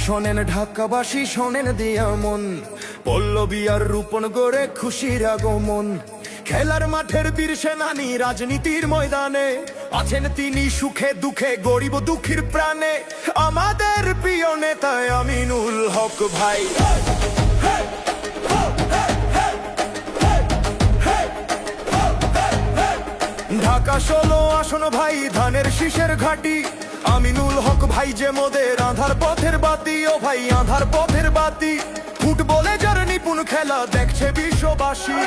শোনেন ঢাকাবাসী, শোনেন দিয়া মন, পল্লবী আর রূপন গড়ে খুশির আগমন। খেলার মাঠের বীর সেনানী, রাজনীতির ময়দানে আছেন তিনি সুখে দুঃখে, গরিব দুঃখীর প্রাণে। আমাদের প্রিয় নেতা আমিনুল হক ভাই। ঢাকা 16 আসন ভাই, ধানের শীষের ঘাটি। আমিনুল হক ভাই যে মোদের আধার পথের বাতি, ও ভাই আধার পথের বাতি। ফুটবলে যার নিপুণ খেলা দেখছে বিশ্ববাসী,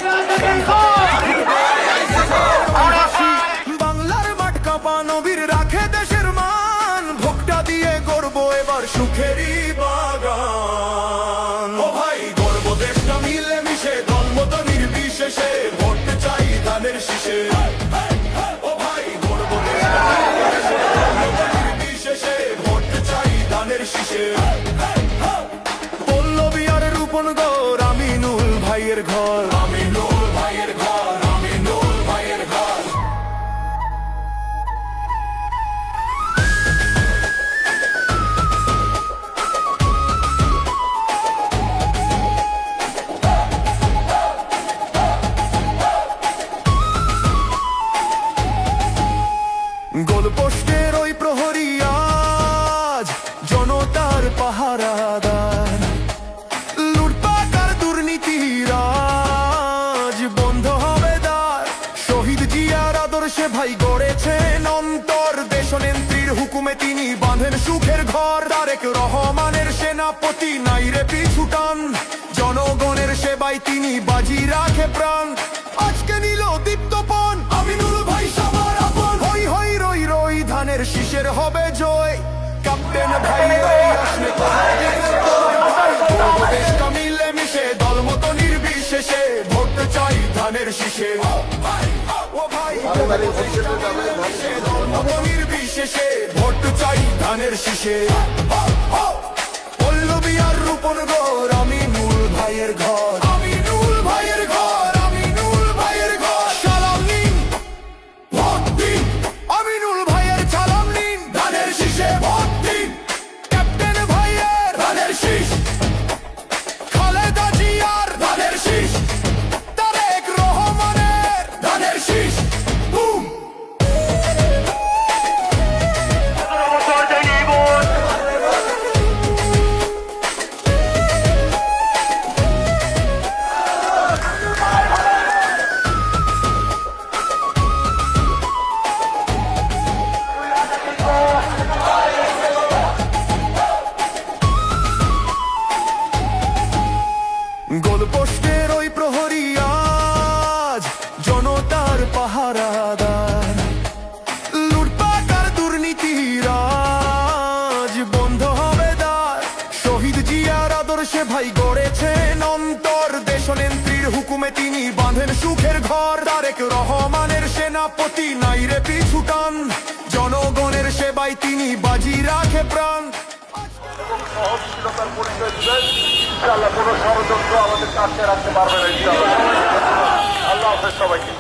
বাংলার মাঠ কাঁপানো বীর রাখে দেশের মান। ভোটটা দিয়ে গর্ব এবার সুখেরই বাগান। ও ভাই গর্ব দেশটা মিলে মিশে, দলমত নির্বিশেষে ভোট চাই ধানের শীষে। ও ভাই গর্ব দেশটা মিলে মিশে, দলমত নির্বিশেষে ভোট চাই ধানের শীষে। পল্লবী আর রূপন গড় আমিনুল ভাইয়ের ঘর, আমিনুল ভাইয়ের ঘর, আমিনুল ভাইয়ের ঘর। গোলপোস্টের ওই প্রহরী আজ জনতার পাহারাদার। লুটপাট আর দুর্নীতির আজ বন্ধ হবে দ্বার। শহীদ জিয়ার আদর্শে ভাই গড়েছেন অন্তর, দেশনেত্রীর হুকুমে তিনি বাঁধেন সুখের ঘর। তারেক রহমানের সেনাপতি নাই রে পিছুটান, জনগণের সেবায় তিনি বাজি রাখে প্রাণ। আজকে নিল দীপ্তপন আমিনুল ভাই সবার আপন। হই হই রই রই ধানের শীষের হবে জয়। ক্যাপ্টেন ভাই আসলে দেশটা মিলে মিশে, দলমত নির্বিশেষে ভোট চাই ধানের শীষে। ও ভাই দলমত নির্বিশেষে ভোট চাই ধানের শীষে। পল্লবী আর রূপন গড় আমিনুল ভাইয়ের ঘর, আমিনুল ভাইয়ের ঘর, আমিনুল ভাইয়ের ঘর। সালাম নিন, ভোট দিন, আমিনুল ভাইয়ের সালাম নিন। ধানের শীষে ভোট দিন, ক্যাপ্টেন ভাইয়ের ধানের শীষ, খালেদা জিয়ার ধানের শীষ, তারেক রহমানের ধানের শীষ। বুম। গোলপোস্টের ওই প্রহরী আজ জনতার পাহারাদার। লুটপাট আর দুর্নীতির আজ বন্ধ হবে দ্বার। শহীদ জিয়ার আদর্শে ভাই গড়েছেন অন্তর, দেশনেত্রীর হুকুমে তিনি বাঁধেন সুখের ঘর। তারেক রহমানের সেনাপতি নাই রে পিছুটান, জনগণের সেবায় তিনি বাজি রাখে প্রাণ। সহনশীলতার পরিচয় দিবেন, ইনশাআল্লাহ কোনো ষড়যন্ত্র আমাদের কাছে রাখতে পারবে না ইনশাআল্লাহ। আল্লাহ হাফেজ সবাইকে।